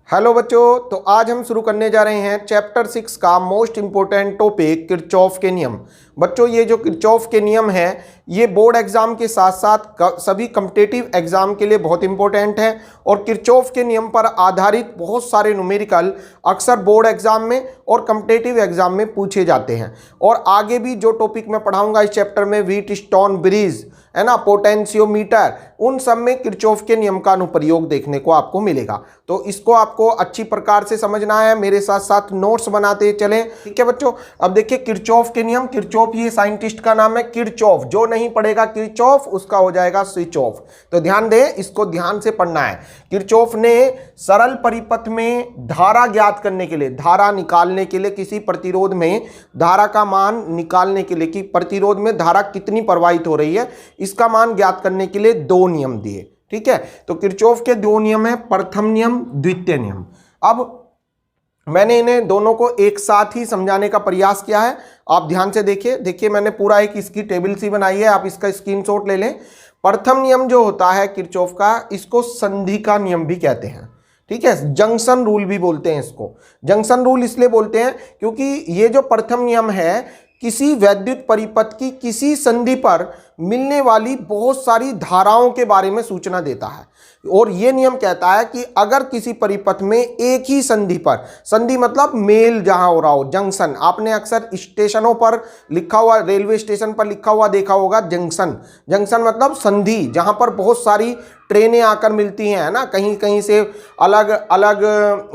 Hello बच्चों, तो आज हम शुरू करने जा रहे हैं चैप्टर 6 का मोस्ट इंपोर्टेंट टॉपिक किरचॉफ के नियम। बच्चों, ये जो किरचॉफ के नियम है ये बोर्ड एग्जाम के साथ साथ सभी कॉम्पिटिटिव एग्जाम के लिए बहुत इंपॉर्टेंट है और किरचॉफ के नियम पर आधारित बहुत सारे न्यूमेरिकल अक्सर बोर्ड एग्जाम में और कॉम्पिटिटिव एग्जाम में पूछे जाते हैं। और आगे भी जो टॉपिक मैं पढ़ाऊंगा इस चैप्टर में, व्हीटस्टोन ब्रिज है ना, पोटेंशियोमीटर, उन सब में किरचॉफ के नियम का अनुप्रयोग देखने को आपको मिलेगा। तो इसको आपको अच्छी प्रकार से समझना है, मेरे साथ साथ नोट्स बनाते चलें। ठीक है बच्चों, अब देखिए किरचॉफ के नियम। किरचॉफ ये साइंटिस्ट का नाम है किरचॉफ, जो नहीं पढ़ेगा किरचॉफ उसका हो जाएगा स्विच ऑफ। तो ध्यान दें, इसको ध्यान से पढ़ना है। किरचॉफ ने सरल परिपथ में धारा ज्ञात करने के लिए, धारा निकालने के लिए, किसी प्रतिरोध में धारा का मान निकालने के लिए कि प्रतिरोध में धारा कितनी प्रवाहित हो रही है, इसका मान ज्ञात करने के लिए दो नियम दिए। ठीक है, तो किरचॉफ के दो नियम है, प्रथम नियम, द्वितीय नियम। अब मैंने इन्हें दोनों को एक साथ ही समझाने का प्रयास किया है। आप ध्यान से देखिए मैंने पूरा एक इसकी टेबल सी बनाई है, आप इसका स्क्रीनशॉट ले लें। प्रथम नियम जो होता है किरचॉफ का, इसको संधि का नियम भी कहते हैं। ठीक है, जंक्शन रूल भी बोलते हैं इसको। जंक्शन रूल इसलिए बोलते हैं क्योंकि ये जो प्रथम नियम है किसी वैद्युत परिपथ की किसी संधि पर मिलने वाली बहुत सारी धाराओं के बारे में सूचना देता है। और यह नियम कहता है कि अगर किसी परिपथ में एक ही संधि पर, संधि मतलब मेल जहां हो रहा हो, जंक्शन, आपने अक्सर स्टेशनों पर लिखा हुआ, रेलवे स्टेशन पर लिखा हुआ देखा होगा जंक्शन। जंक्शन मतलब संधि, जहां पर बहुत सारी ट्रेनें आकर मिलती हैं ना, कहीं कहीं से अलग अलग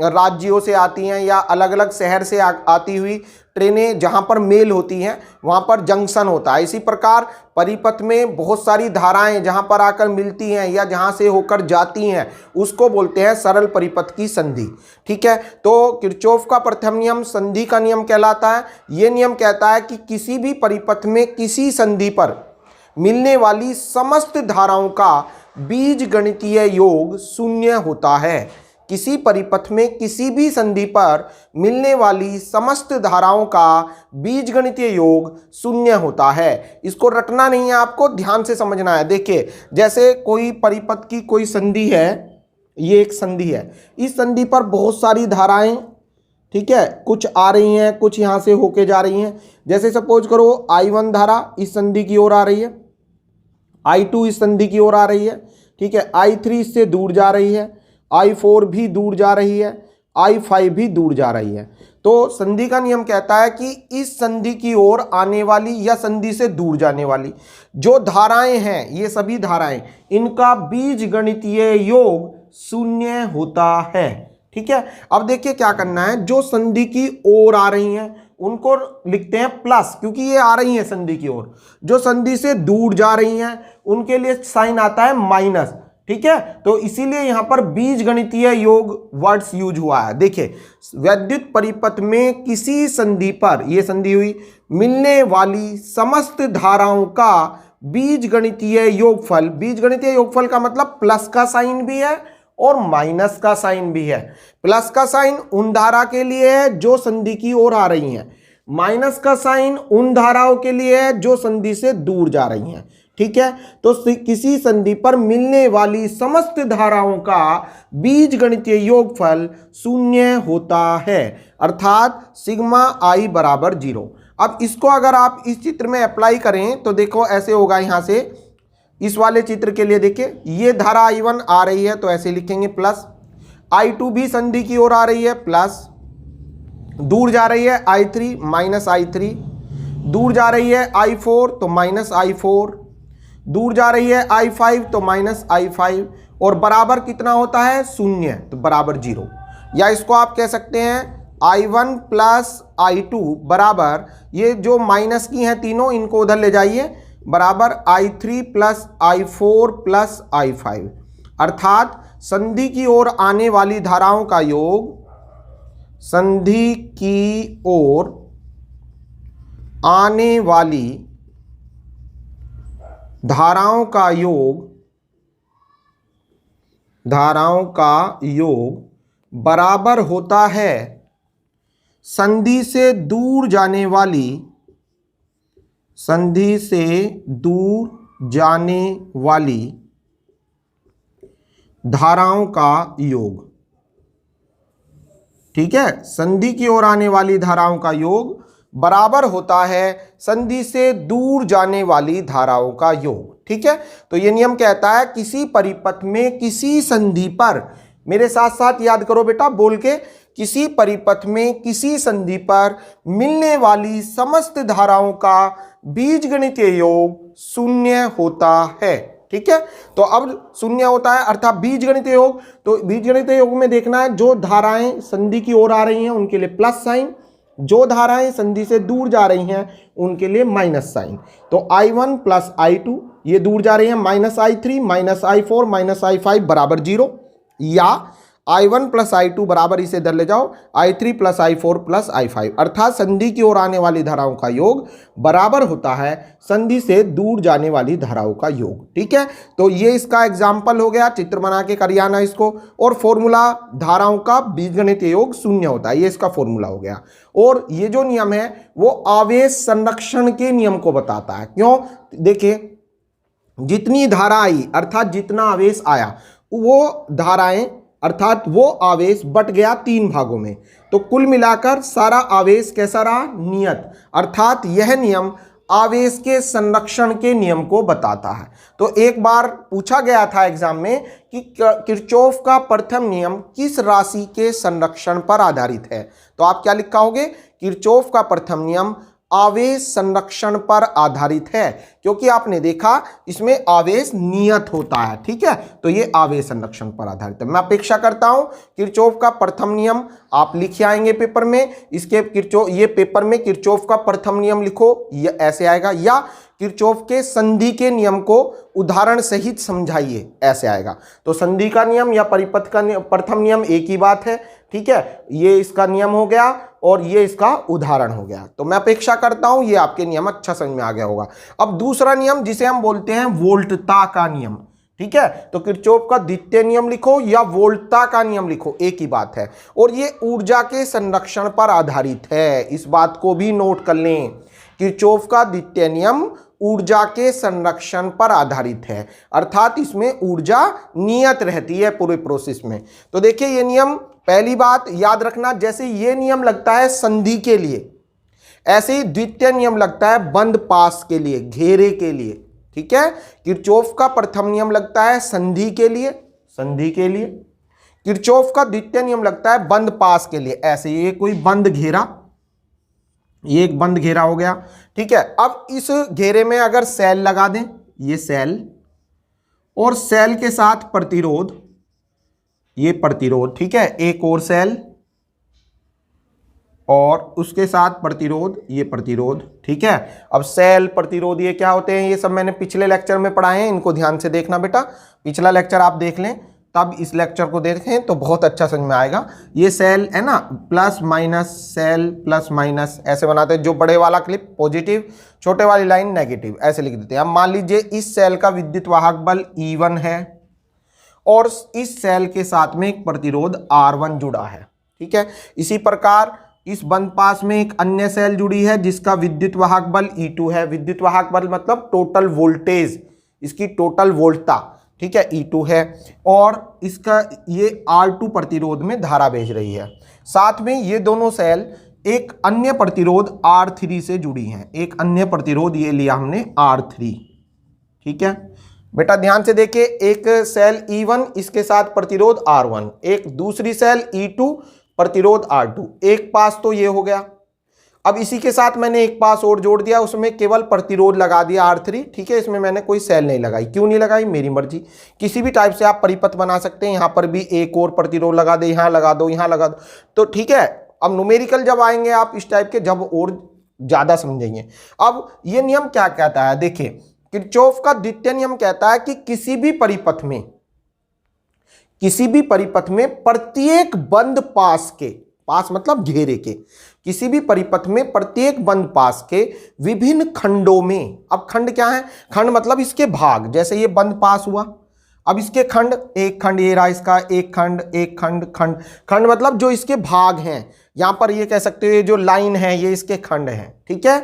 राज्यों से आती हैं या अलग अलग शहर से आती हुई ट्रेनें जहां पर मेल होती हैं वहां पर जंक्शन होता है। इसी प्रकार परिपथ में बहुत सारी धाराएं जहां पर आकर मिलती हैं या जहां से होकर जाती हैं उसको बोलते हैं सरल परिपथ की संधि। ठीक है, तो किरचॉफ का प्रथम नियम संधि का नियम कहलाता है। यह नियम कहता है कि किसी भी परिपथ में किसी संधि पर मिलने वाली समस्त धाराओं का बीजगणितीय योग शून्य होता है। किसी परिपथ में किसी भी संधि पर मिलने वाली समस्त धाराओं का बीजगणितीय योग शून्य होता है। इसको रटना नहीं है, आपको ध्यान से समझना है। देखिए, जैसे कोई परिपथ की कोई संधि है, ये एक संधि है, इस संधि पर बहुत सारी धाराएं, ठीक है, कुछ आ रही हैं, कुछ यहां से होके जा रही हैं। जैसे सपोज करो I1 धारा इस संधि की ओर आ रही है, I2 इस संधि की ओर आ रही है, ठीक है, I3 इससे दूर जा रही है, I4 भी दूर जा रही है, I5 भी दूर जा रही है। तो संधि का नियम कहता है कि इस संधि की ओर आने वाली या संधि से दूर जाने वाली जो धाराएं हैं, ये सभी धाराएं, इनका बीजगणितीय योग शून्य होता है। ठीक है, अब देखिए क्या करना है, जो संधि की ओर आ रही हैं उनको लिखते हैं प्लस, क्योंकि ये आ रही हैं संधि की ओर। जो संधि से दूर जा रही हैं उनके लिए साइन आता है माइनस। ठीक है, तो इसीलिए यहां पर बीजगणितीय योग वर्ड्स यूज हुआ है। देखिए, वैद्युत परिपथ में किसी संधि पर, यह संधि हुई, मिलने वाली समस्त धाराओं का बीजगणितीय योगफल, बीजगणितीय योगफल का मतलब प्लस का साइन भी है और माइनस का साइन भी है। प्लस का साइन उन धारा के लिए है जो संधि की ओर आ रही हैं, माइनस का साइन उन धाराओं के लिए है जो संधि से दूर जा रही हैं। ठीक है, तो किसी संधि पर मिलने वाली समस्त धाराओं का बीजगणितीय योगफल शून्य होता है, अर्थात सिग्मा I बराबर 0। अब इसको अगर आप इस चित्र में अप्लाई करें तो देखो ऐसे होगा। यहां से इस वाले चित्र के लिए देखिए, ये धारा I1 आ रही है तो ऐसे लिखेंगे प्लस, I2 भी संधि की ओर आ रही है प्लस, दूर जा रही है I3 माइनस I3, दूर जा रही है I4 तो माइनस I4, दूर जा रही है I5 तो माइनस I5, और बराबर कितना होता है, शून्य, तो बराबर 0। या इसको आप कह सकते हैं I1 प्लस I2 बराबर, ये जो माइनस की हैं तीनों इनको उधर ले जाइए, बराबर I3 plus I4 plus I5, अर्थात संधि की ओर आने वाली धाराओं का योग, संधि की ओर आने वाली धाराओं का योग, धाराओं का योग बराबर होता है संधि से दूर जाने वाली, संधि से दूर जाने वाली धाराओं का योग। ठीक है, संधि की ओर आने वाली धाराओं का योग बराबर होता है संधि से दूर जाने वाली धाराओं का योग। ठीक है, तो ये नियम कहता है किसी परिपथ में किसी संधि पर, मेरे साथ साथ याद करो बेटा बोल के, किसी परिपथ में किसी संधि पर मिलने वाली समस्त धाराओं का बीजगणितीय योग शून्य होता है। ठीक है, तो अब शून्य होता है अर्थात बीजगणितीय योग, तो बीजगणितीय योग में देखना है जो धाराएं संधि की ओर आ रही हैं उनके लिए प्लस साइन, जो धाराएं संधि से दूर जा रही हैं उनके लिए माइनस साइन। तो I1 प्लस I2 ये दूर जा रही हैं, minus I3 minus I4 minus I5 बराबर 0, या I1 प्लस I2 बराबर इसे इधर ले जाओ I3 plus I4 plus I5, अर्थात संधि की ओर आने वाली धाराओं का योग बराबर होता है संधि से दूर जाने वाली धाराओं का योग। ठीक है, तो ये इसका एग्जाम्पल हो गया, चित्र बना के कर आना इसको। और फॉर्मूला धाराओं का बीजगणितीय योग शून्य होता है, ये इसका फॉर्मूला हो गया। और ये जो नियम है वो आवेश संरक्षण के नियम को बताता है। क्यों? देखिए, जितनी धारा आई अर्थात जितना आवेश आया वो धाराएं अर्थात वो आवेश बट गया 3 भागों में, तो कुल मिलाकर सारा आवेश कैसा रहा? नियत, अर्थात यह नियम आवेश के संरक्षण के नियम को बताता है। तो एक बार पूछा गया था एग्जाम में कि किरचॉफ का प्रथम नियम किस राशि के संरक्षण पर आधारित है, तो आप क्या लिखाओगे? किरचॉफ का प्रथम नियम आवेश संरक्षण पर आधारित है, क्योंकि आपने देखा इसमें आवेश नियत होता है। ठीक है, तो ये आवेश संरक्षण पर आधारित है। मैं अपेक्षा करता हूं किरचॉफ का प्रथम नियम आप लिखे आएंगे पेपर में, इसके ये पेपर में किरचॉफ का प्रथम नियम लिखो, ये ऐसे आएगा, या किरचॉफ के संधि के नियम को उदाहरण सहित समझाइए, ऐसे आएगा। तो संधि का नियम या परिपथ का प्रथम नियम एक ही बात है। ठीक है, ये इसका नियम हो गया और ये इसका उदाहरण हो गया। तो मैं अपेक्षा करता हूं ये आपके नियम अच्छा समझ में आ गया होगा। अब दूसरा नियम जिसे हम बोलते हैं वोल्टता का नियम। ठीक है, तो किरचॉफ का द्वितीय नियम लिखो या वोल्टता का नियम लिखो, एक ही बात है। और ये ऊर्जा के संरक्षण पर आधारित है, इस बात को भी नोट कर लें। किरचॉफ का द्वितीय नियम ऊर्जा के संरक्षण पर आधारित है, अर्थात इसमें ऊर्जा नियत रहती है पूरे प्रोसेस में। तो देखिए ये नियम, पहली बात याद रखना, जैसे ये नियम लगता है संधि के लिए, ऐसे ही द्वितीय नियम लगता है बंद पास के लिए, घेरे के लिए। ठीक है, किरचॉफ का प्रथम नियम लगता है संधि के लिए, संधि के लिए। किरचॉफ का द्वितीय नियम लगता है बंद पास के लिए, ऐसे ये कोई बंद घेरा, ये एक बंद घेरा हो गया। ठीक है, अब इस घेरे में अगर सेल लगा दें, ये सेल और सेल के साथ प्रतिरोध, ये प्रतिरोध। ठीक है, एक और सेल और उसके साथ प्रतिरोध, ये प्रतिरोध। ठीक है, अब सेल प्रतिरोध ये क्या होते हैं, ये सब मैंने पिछले लेक्चर में पढ़ाए हैं, इनको ध्यान से देखना बेटा। पिछला लेक्चर आप देख लें तब इस लेक्चर को देखें तो बहुत अच्छा समझ में आएगा। ये सेल है ना, plus minus, cell plus minus ऐसे बनाते हैं। जो बड़े वाला क्लिप पॉजिटिव, छोटे वाली लाइन नेगेटिव, ऐसे लिख देते हैं। अब मान लीजिए इस सेल का विद्युत वाहक बल E1 है और इस सेल के साथ में एक प्रतिरोध R1 जुड़ा है। ठीक है, इसी प्रकार इस बंद पास में एक अन्य सेल जुड़ी है जिसका विद्युत वाहक बल E2 है। विद्युत वाहक बल मतलब टोटल वोल्टेज, इसकी टोटल वोल्टता। ठीक है, E2 है और इसका ये R2 प्रतिरोध में धारा भेज रही है। साथ में ये दोनों सेल एक अन्य प्रतिरोध R3 से जुड़ी हैं, एक अन्य प्रतिरोध ये लिया हमने R3। ठीक है बेटा, ध्यान से देखिए, एक सेल E1 इसके साथ प्रतिरोध R1, एक दूसरी सेल E2 प्रतिरोध R2, एक पास तो ये हो गया। अब इसी के साथ मैंने एक पास और जोड़ दिया, उसमें केवल प्रतिरोध लगा दिया R3। ठीक है, इसमें मैंने कोई सेल नहीं लगाई। क्यों नहीं लगाई? मेरी मर्जी। किसी भी टाइप से आप परिपथ बना सकते हैं, यहाँ पर भी एक और प्रतिरोध लगा दे, यहाँ लगा दो, यहाँ लगा दो, तो ठीक है। अब न्यूमेरिकल जब आएंगे आप इस टाइप के, जब और ज्यादा समझेंगे। अब ये नियम क्या कहता है, देखिए किरचॉफ का द्वितीय नियम कहता है कि किसी भी परिपथ में प्रत्येक बंद पास के, पास मतलब घेरे के, किसी भी परिपथ में प्रत्येक बंद पास के विभिन्न खंडों में, अब खंड क्या है? खंड मतलब इसके भाग, जैसे ये बंद पास हुआ, अब इसके खंड, एक खंड ये रहा इसका, एक खंड, एक खंड, खंड, खंड मतलब जो इसके भाग हैं। यहां पर ये कह सकते हो ये जो लाइन है ये इसके खंड हैं। ठीक है,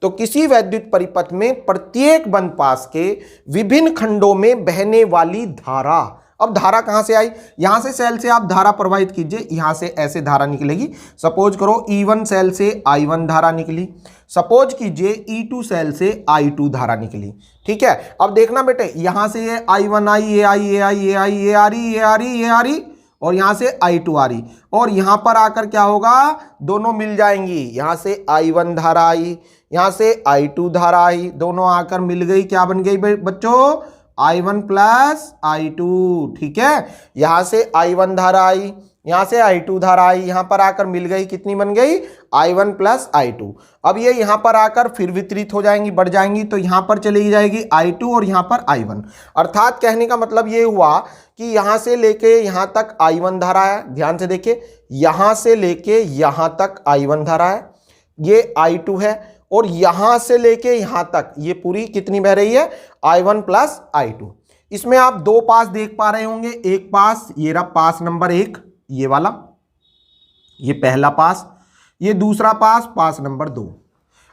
तो किसी वैद्युत परिपथ में प्रत्येक बंद पास के विभिन्न खंडों में बहने वाली धारा, अब धारा कहां से आई, यहां से सेल से आप धारा प्रवाहित कीजिए, यहां से ऐसे धारा निकलेगी। सपोज करो E1 सेल से I1 धारा निकली, सपोज कीजिए E2 सेल से I2 धारा निकली। ठीक है, अब देखना बेटे, यहां से ये I1 आई, ये आई, ये आई, ये आई, ये आ रही, ये आ रही, ये आ रही, और यहां से I2 आ रही, और यहां पर आकर क्या होगा, दोनों मिल जाएंगी। यहां से I1 धारा आई, यहां से I2 धारा आई, दोनों आकर मिल गई, क्या बन गई बच्चों, I1 प्लस I2। ठीक है, यहां से I1 धारा आई, यहां से I2 धारा आई, यहां पर आकर मिल गई, कितनी बन गई, I1 प्लस I2। अब ये यहां पर आकर फिर वितरित हो जाएंगी, बढ़ जाएंगी, तो यहां पर चली जाएगी I2 और यहां पर I1। अर्थात कहने का मतलब ये हुआ कि यहां से लेके यहां तक I1 धारा है, ध्यान से देखिए, यहां से लेके यहां तक I1 धारा है, ये I2 है, और यहां से लेके यहां तक ये पूरी कितनी बह रही है, I1 प्लस I2। इसमें आप दो पास देख पा रहे होंगे, एक पास ये रहा पास नंबर 1, ये वाला, ये पहला पास, ये दूसरा पास, पास नंबर 2।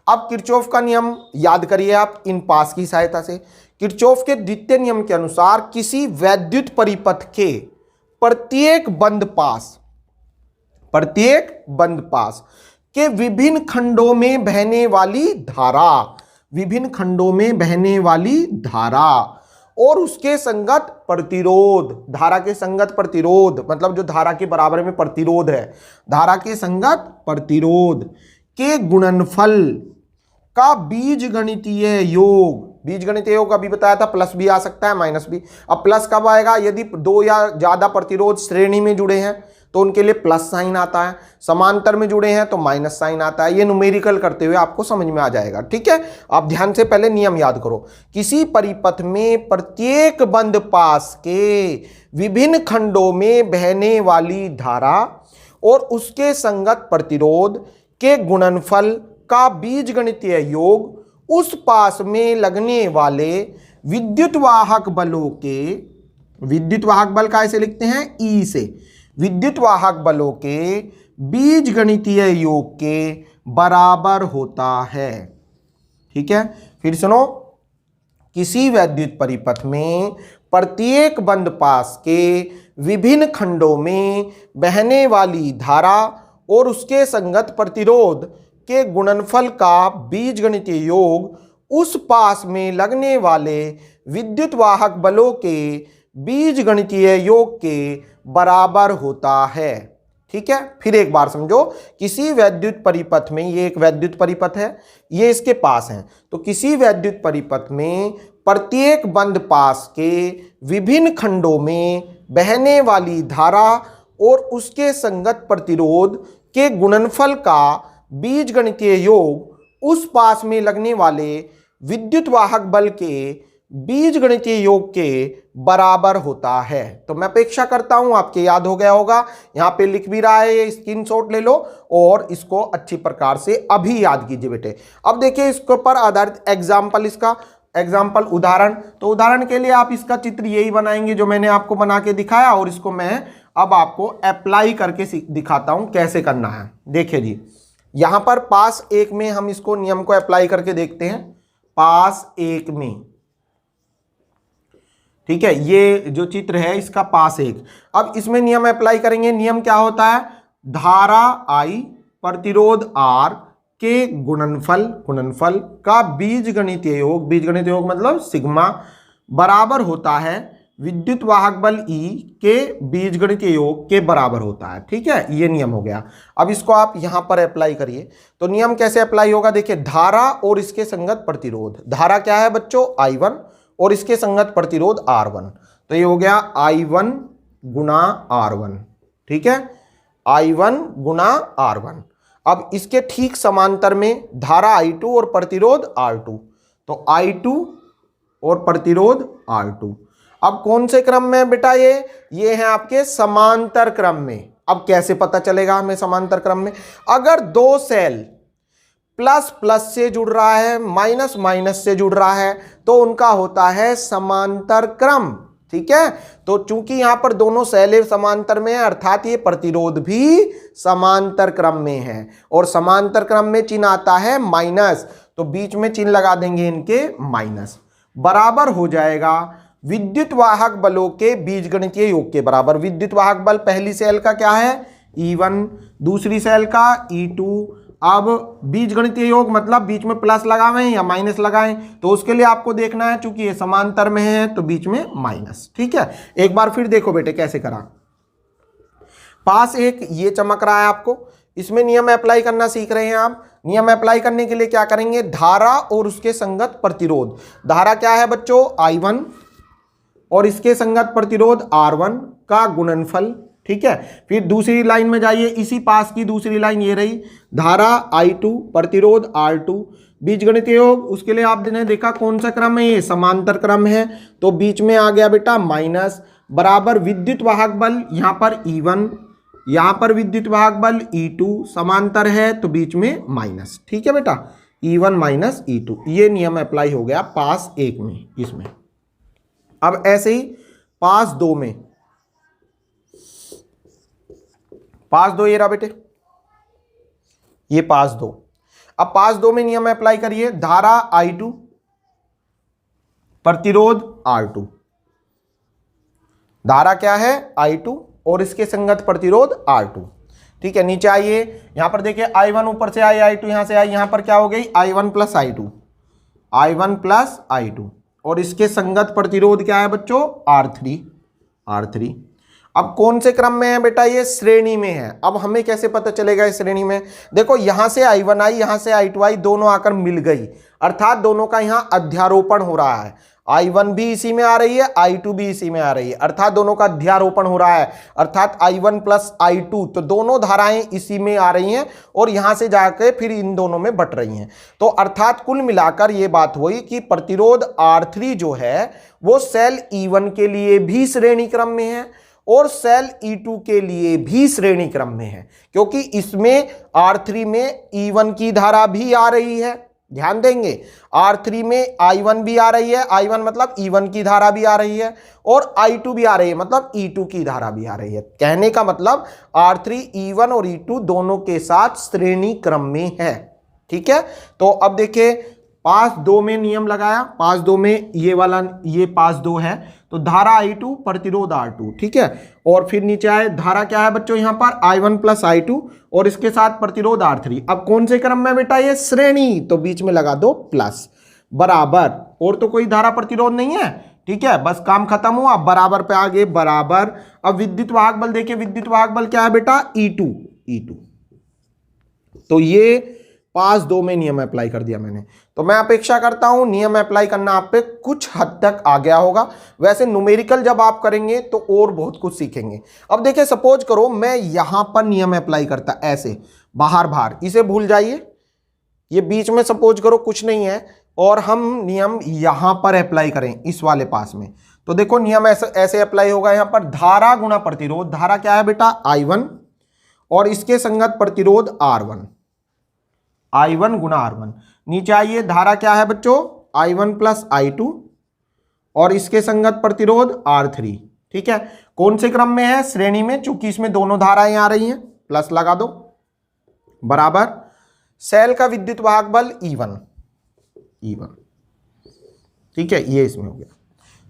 अब किरचॉफ का नियम याद करिए आप इन पास की सहायता से। किरचॉफ के द्वितीय नियम के अनुसार किसी वैद्युत परिपथ के प्रत्येक बंद पास के विभिन्न खंडों में बहने वाली धारा और उसके संगत प्रतिरोध, धारा के संगत प्रतिरोध मतलब जो धारा के बराबर में प्रतिरोध है, धारा के संगत प्रतिरोध के गुणनफल का बीजगणितीय योग अभी बताया था, प्लस भी आ सकता है माइनस भी। अब प्लस कब आएगा, यदि दो या ज्यादा प्रतिरोध श्रेणी में जुड़े हैं तो उनके लिए प्लस साइन आता है, समांतर में जुड़े हैं तो माइनस साइन आता है। ये न्यूमेरिकल करते हुए आपको समझ में आ जाएगा। ठीक है, आप ध्यान से पहले नियम याद करो। किसी परिपथ में प्रत्येक बंद पास के विभिन्न खंडों में बहने वाली धारा और उसके संगत प्रतिरोध के गुणनफल का बीजगणितीय योग उस पास में लगने वाले विद्युत वाहक बल का ऐसे लिखते हैं ई से, विद्युत वाहक बलों के बीजगणितीय योग के बराबर होता है। ठीक है, फिर सुनो, किसी वैद्युत परिपथ में प्रत्येक बंद पास के विभिन्न खंडों में बहने वाली धारा और उसके संगत प्रतिरोध के गुणनफल का बीजगणितीय योग उस पास में लगने वाले विद्युत वाहक बलों के बीजगणितीय योग के बराबर होता है। ठीक है, फिर एक बार समझो, किसी वैद्युत परिपथ में, ये एक वैद्युत परिपथ है, ये इसके पास है, तो किसी वैद्युत परिपथ में प्रत्येक बंद पास के विभिन्न खंडों में बहने वाली धारा और उसके संगत प्रतिरोध के गुणनफल का बीजगणितीय योग उस पास में लगने वाले विद्युत वाहक बल के बीजगणितीय योग के बराबर होता है। तो मैं अपेक्षा करता हूं आपके याद हो गया होगा, यहां पे लिख भी रहा है, स्क्रीनशॉट ले लो और इसको अच्छी प्रकार से अभी याद कीजिए बेटे। अब देखिए इसके ऊपर आधारित एग्जाम्पल, इसका एग्जाम्पल उदाहरण, तो उदाहरण के लिए आप इसका चित्र यही बनाएंगे जो मैंने आपको बना के दिखाया, और इसको मैं अब आपको अप्लाई करके दिखाता हूं कैसे करना है। देखिए जी, यहां पर पास 1 में हम इसको नियम को अप्लाई करके देखते हैं। पास 1 में, ठीक है, ये जो चित्र है इसका पास 1। अब इसमें नियम अप्लाई करेंगे। नियम क्या होता है, धारा I प्रतिरोध R के गुणनफल का बीजगणितीय योग मतलब सिग्मा बराबर होता है विद्युत वाहक बल E के बीजगणितीय योग के बराबर होता है। ठीक है, ये नियम हो गया। अब इसको आप यहां पर अप्लाई करिए। तो नियम कैसे अप्लाई होगा, देखिए, धारा और इसके संगत प्रतिरोध, धारा क्या है बच्चों, I1 और इसके संगत प्रतिरोध R1, तो ये हो गया I1 गुणा R1। ठीक है, I1 गुणा R1। अब इसके ठीक समांतर में धारा I2 और प्रतिरोध R2, तो I2 और प्रतिरोध R2। अब कौन से क्रम में बेटा, ये है आपके समांतर क्रम में। अब कैसे पता चलेगा हमें समांतर क्रम में, अगर दो सेल प्लस प्लस से जुड़ रहा है, माइनस माइनस से जुड़ रहा है, तो उनका होता है समांतर क्रम। ठीक है, तो चूंकि यहां पर दोनों सेलें समांतर में है, अर्थात ये प्रतिरोध भी समांतर क्रम में है, और समांतर क्रम में चिन्ह आता है माइनस, तो बीच में चिन्ह लगा देंगे इनके माइनस, बराबर हो जाएगा विद्युत वाहक बलों के बीजगणितीय योग के बराबर। विद्युत वाहक बल पहली सेल का क्या है E1, दूसरी सेल का E2। अब बीजगणितीय योग मतलब बीच में प्लस लगाएं या माइनस लगाएं, तो उसके लिए आपको देखना है चूंकि ये समांतर में है तो बीच में माइनस। ठीक है, एक बार फिर देखो बेटे कैसे करा। पास एक ये चमक रहा है आपको, इसमें नियम अप्लाई करना सीख रहे हैं आप। नियम अप्लाई करने के लिए क्या करेंगे, धारा और उसके संगत प्रतिरोध। धारा क्या है बच्चों I1 और इसके संगत प्रतिरोध R1 का गुणनफल। ठीक है, फिर दूसरी लाइन में जाइए, इसी पास की दूसरी लाइन ये रही, धारा I2 प्रतिरोध R2। बीजगणितीय योग उसके लिए आपने देखा कौन सा क्रम है, ये समांतर क्रम है, तो बीच में आ गया बेटा माइनस, बराबर विद्युत वाहक बल यहाँ पर E1, यहाँ पर विद्युत वाहक बल E2, समांतर है तो बीच में माइनस। ठीक है बेटा, E1 माइनस E2, ये नियम अप्लाई हो गया पास 1 में इसमें। अब ऐसे ही पास 2 में, पास 2 ये रहा बेटे, ये पास 2। अब पास 2 में नियम अप्लाई करिए, धारा I2 प्रतिरोध R2। धारा क्या है I2 और इसके संगत प्रतिरोध R2। ठीक है, नीचे आइए, यहां पर देखिए I1 ऊपर से आई, I2 यहां से आई, यहां पर क्या हो गई I1 plus I2, I1 plus I2 और इसके संगत प्रतिरोध क्या है बच्चों R3। अब कौन से क्रम में है बेटा, ये श्रेणी में है। अब हमें कैसे पता चलेगा इस श्रेणी में, देखो यहां से I1 आई, यहां से I2 आई, दोनों आकर मिल गई, अर्थात दोनों का यहां अध्यारोपण हो रहा है। I1 भी इसी में आ रही है, I2 भी इसी में आ रही है, अर्थात दोनों का अध्यारोपण हो रहा है, अर्थात I1 प्लस I2, तो दोनों धाराएं इसी में आ रही हैं और यहां से जाकर फिर इन दोनों में बट रही हैं। तो अर्थात कुल मिलाकर ये बात हुई कि प्रतिरोध R3 जो है वो सेल E1 के लिए भी श्रेणी क्रम में है और सेल E2 के लिए भी श्रेणी क्रम में है, क्योंकि इसमें R3 में E1 की धारा भी आ रही है। ध्यान देंगे, R3 में I1 भी आ रही है, I1 मतलब E1 की धारा भी आ रही है, और I2 भी आ रही है मतलब E2 की धारा भी आ रही है। कहने का मतलब R3 E1 और E2 दोनों के साथ श्रेणी क्रम में है। ठीक है, तो अब देखिए पास 2 में नियम लगाया, पास 2 में ये वाला, ये पास 2 है तो धारा I2 प्रतिरोध R2। ठीक है, और फिर नीचे आए, धारा क्या है बच्चों यहाँ पर I1 प्लस I2 और इसके साथ प्रतिरोध R3। अब कौन से क्रम में बेटा, ये श्रेणी, तो बीच में लगा दो प्लस, बराबर, और तो कोई धारा प्रतिरोध नहीं है। ठीक है, बस काम खत्म हुआ, बराबर पे आगे बराबर। अब विद्युत वाहक बल देखिए, विद्युत वाहक बल क्या है बेटा E2। तो ये पास 2 में नियम अप्लाई कर दिया मैंने, तो मैं अपेक्षा करता हूं नियम अप्लाई करना आप पे कुछ हद तक आ गया होगा। वैसे न्यूमेरिकल जब आप करेंगे तो और बहुत कुछ सीखेंगे। अब देखिए सपोज करो मैं यहां पर नियम अप्लाई करता ऐसे बाहर बाहर, इसे भूल जाइए, ये बीच में सपोज करो कुछ नहीं है और हम नियम यहां पर अप्लाई करें इस वाले पास में, तो देखो नियम ऐसे अप्लाई होगा। यहां पर धारा गुणा प्रतिरोध, धारा क्या है बेटा I1 और इसके संगत प्रतिरोध R1, I1 गुणा R1। नीचे आइए, धारा क्या है बच्चों I1 प्लस I2 और इसके संगत प्रतिरोध R3। ठीक है, कौन से क्रम में है, श्रेणी में, चूंकि इसमें दोनों धाराएं आ रही हैं, प्लस लगा दो, बराबर सेल का विद्युत वाहक बल E1। ठीक है, ये इसमें हो गया।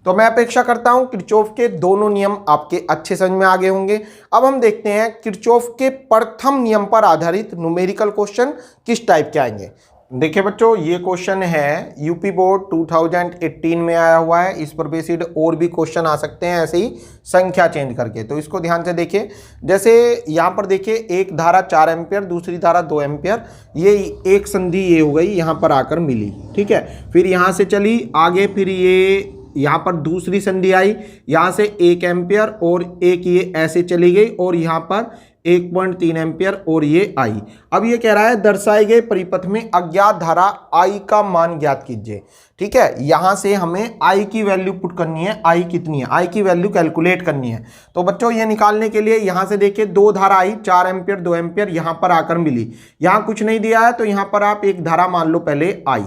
तो मैं अपेक्षा करता हूं किरचॉफ के दोनों नियम आपके अच्छे समझ में आ गए होंगे। अब हम देखते हैं किरचॉफ के प्रथम नियम पर आधारित न्यूमेरिकल क्वेश्चन किस टाइप के आएंगे। देखिए बच्चों, ये क्वेश्चन है यूपी बोर्ड 2018 में आया हुआ है, इस पर बेस्ड और भी क्वेश्चन आ सकते हैं ऐसे ही संख्या चेंज करके, तो इसको ध्यान से देखिए। जैसे यहाँ पर देखिए एक धारा 4 एम्पियर, दूसरी धारा 2 एम्पियर, ये एक संधि ये हो गई, यहाँ पर आकर मिली। ठीक है, फिर यहाँ से चली आगे, फिर ये यहाँ पर दूसरी संधि आई, यहाँ से 1 एम्पियर और एक ये ऐसे चली गई और यहाँ पर 1.3 एम्पियर और ये आई। अब ये कह रहा है दर्शाए गए परिपथ में अज्ञात धारा I का मान ज्ञात कीजिए। ठीक है, यहां से हमें I की वैल्यू पुट करनी है, I कितनी है, I की वैल्यू कैलकुलेट करनी है। तो बच्चों ये निकालने के लिए यहां से देखिए दो धारा आई, 4 एम्पियर 2 एम्पियर यहां पर आकर मिली, यहां कुछ नहीं दिया है तो यहां पर आप एक धारा मान लो पहले I।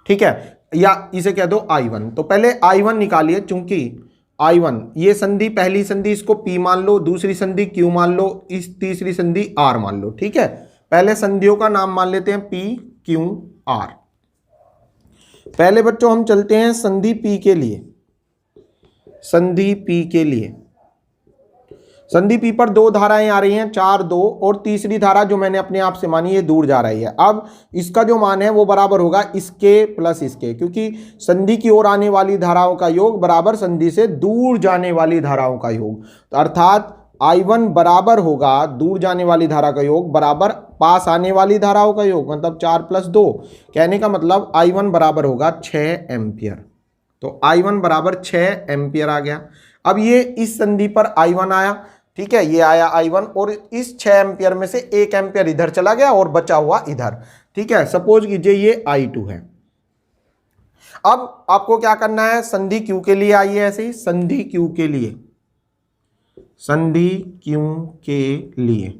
ठीक है, या इसे कह दो I1। तो पहले I1 निकालिए, चूंकि I1 ये संधि, पहली संधि इसको P मान लो, दूसरी संधि Q मान लो, इस तीसरी संधि R मान लो। ठीक है, पहले संधियों का नाम मान लेते हैं P Q R। पहले बच्चों हम चलते हैं संधि P के लिए। संधि P के लिए, संधि P पर दो धाराएं आ रही हैं, 4 2, और तीसरी धारा जो मैंने अपने आप से मानी ये दूर जा रही है। अब इसका जो मान है वो बराबर होगा इसके प्लस इसके, क्योंकि संधि की ओर आने वाली धाराओं का योग बराबर संधि से दूर जाने वाली धाराओं का योग। तो अर्थात I1 बराबर होगा दूर जाने वाली धारा का योग बराबर पास आने वाली धाराओं का योग, मतलब 4 + 2। कहने का मतलब I1 बराबर होगा 6 एम्पियर। तो I1 बराबर 6 एम्पियर आ गया। अब ये इस संधि पर I1 आया, ठीक है, ये आया I1, और इस 6 एम्पियर में से 1 एम्पियर इधर चला गया और बचा हुआ इधर, ठीक है। सपोज कीजिए ये I2 है। अब आपको क्या करना है, संधि Q के लिए आइए, ऐसे ही संधि Q के लिए, संधि Q के लिए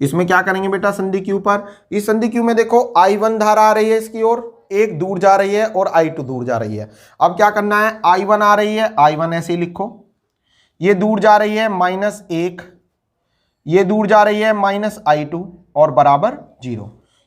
इसमें क्या करेंगे बेटा, संधि Q पर, इस संधि Q में देखो I1 धारा आ रही है इसकी ओर, एक दूर जा रही है और I2 दूर जा रही है। अब क्या करना है, I1 आ रही है, I1 ऐसे ही लिखो, ये दूर जा रही है -1, ये दूर जा रही है -I2 और बराबर 0,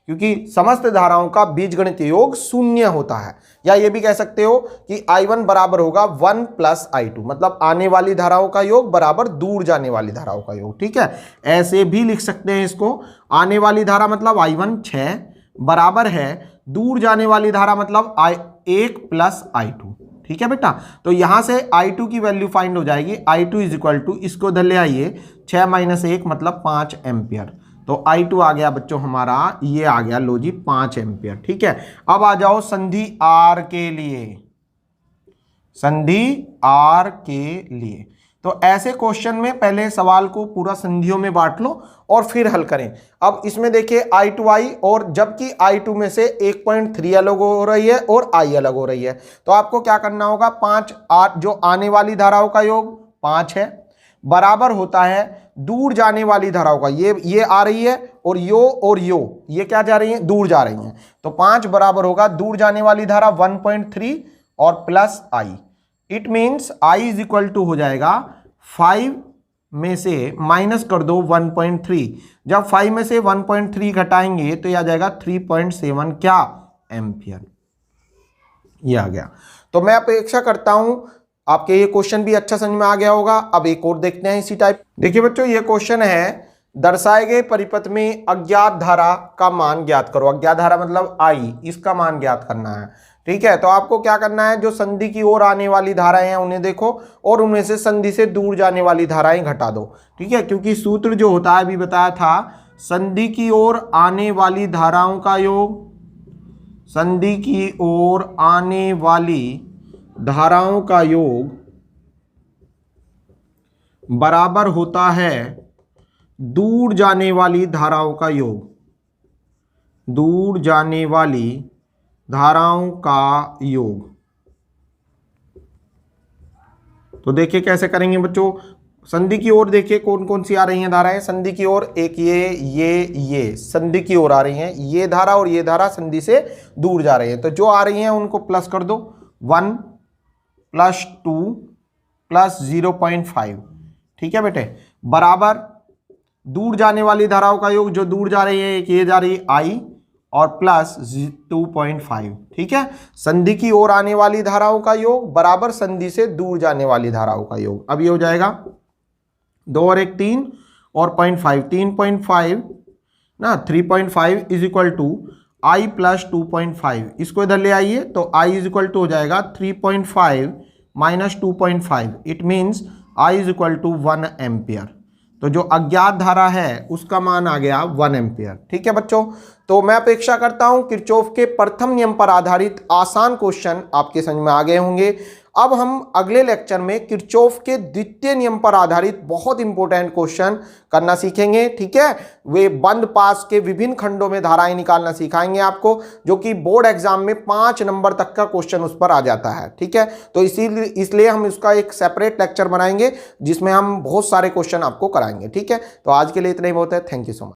क्योंकि समस्त धाराओं का बीजगणितीय योग 0 होता है। या ये भी कह सकते हो कि I1 बराबर होगा 1 + I2, मतलब आने वाली धाराओं का योग बराबर दूर जाने वाली धाराओं का योग, ठीक है। ऐसे भी लिख सकते हैं इसको, आने वाली धारा मतलब I1 6 बराबर है दूर जाने वाली धारा मतलब 1 + I2, ठीक है बेटा। तो यहां से I2 की वैल्यू फाइंड हो जाएगी। I2 = इसको इधर ले आइए, 6 - 1 मतलब 5 एम्पियर। तो I2 आ गया बच्चों हमारा, ये आ गया, लो जी 5 एम्पियर, ठीक है। अब आ जाओ संधि R के लिए, संधि R के लिए। तो ऐसे क्वेश्चन में पहले सवाल को पूरा संधियों में बांट लो और फिर हल करें। अब इसमें देखिए I2I, और जबकि I2 में से 1.3 अलग हो रही है और I अलग हो रही है, तो आपको क्या करना होगा, 5 8 जो आने वाली धाराओं का योग 5 है, बराबर होता है दूर जाने वाली धाराओं का, ये आ रही है और यो ये क्या जा रही है, दूर जा रही हैं। तो 5 बराबर होगा दूर जाने वाली धारा 1.3 और plus I। It means I = हो जाएगा 5 में से माइनस कर दो 1.3, जब 5 में से 1.3 घटाएंगे तो यह आ जाएगा 3.7 क्या एम्पियर, ये आ गया। तो मैं अपेक्षा करता हूं आपके ये क्वेश्चन भी अच्छा समझ में आ गया होगा। अब एक और देखते हैं इसी टाइप। देखिए बच्चों, ये क्वेश्चन है, दर्शाए गए परिपथ में अज्ञात धारा का मान ज्ञात करो। अज्ञात धारा मतलब I, इसका मान ज्ञात करना है, ठीक है। तो आपको क्या करना है, जो संधि की ओर आने वाली धाराएं हैं उन्हें देखो और उनमें से संधि से दूर जाने वाली धाराएं घटा दो, ठीक है। क्योंकि सूत्र जो होता है, अभी बताया था, संधि की ओर आने वाली धाराओं का योग, संधि की ओर आने वाली धाराओं का योग बराबर होता है दूर जाने वाली धाराओं का योग, दूर जाने वाली धाराओं का योग। तो देखिए कैसे करेंगे बच्चों, संधि की ओर देखिए कौन कौन सी आ रही हैं धाराएं। संधि की ओर एक ये संधि की ओर आ रही हैं, ये धारा और ये धारा संधि से दूर जा रही हैं। तो जो आ रही हैं उनको प्लस कर दो, 1 + 2 + 0.5, ठीक है बेटे, बराबर दूर जाने वाली धाराओं का योग, जो दूर जा रही है एक ये जा रही है I और प्लस 2.5, ठीक है। संधि की ओर आने वाली धाराओं का योग बराबर संधि से दूर जाने वाली धाराओं का योग। अब ये हो जाएगा 2 और 1 3 और 0.5, 3.5 ना, 3.5 = I + 2.5, इसको इधर ले आइए तो I = हो जाएगा 3.5 - 2.5, इट मीन्स I = 1 एम्पियर। तो जो अज्ञात धारा है उसका मान आ गया 1 एम्पियर, ठीक है बच्चों। तो मैं अपेक्षा करता हूं किरचॉफ के प्रथम नियम पर आधारित आसान क्वेश्चन आपके समझ में आ गए होंगे। अब हम अगले लेक्चर में किरचॉफ के द्वितीय नियम पर आधारित बहुत इंपॉर्टेंट क्वेश्चन करना सीखेंगे, ठीक है। वे बंद पास के विभिन्न खंडों में धाराएं निकालना सिखाएंगे आपको, जो कि बोर्ड एग्जाम में 5 नंबर तक का क्वेश्चन उस पर आ जाता है, ठीक है। तो इसलिए हम उसका एक सेपरेट लेक्चर बनाएंगे जिसमें हम बहुत सारे क्वेश्चन आपको कराएंगे, ठीक है। तो आज के लिए इतना ही बहुत है। Thank you so much.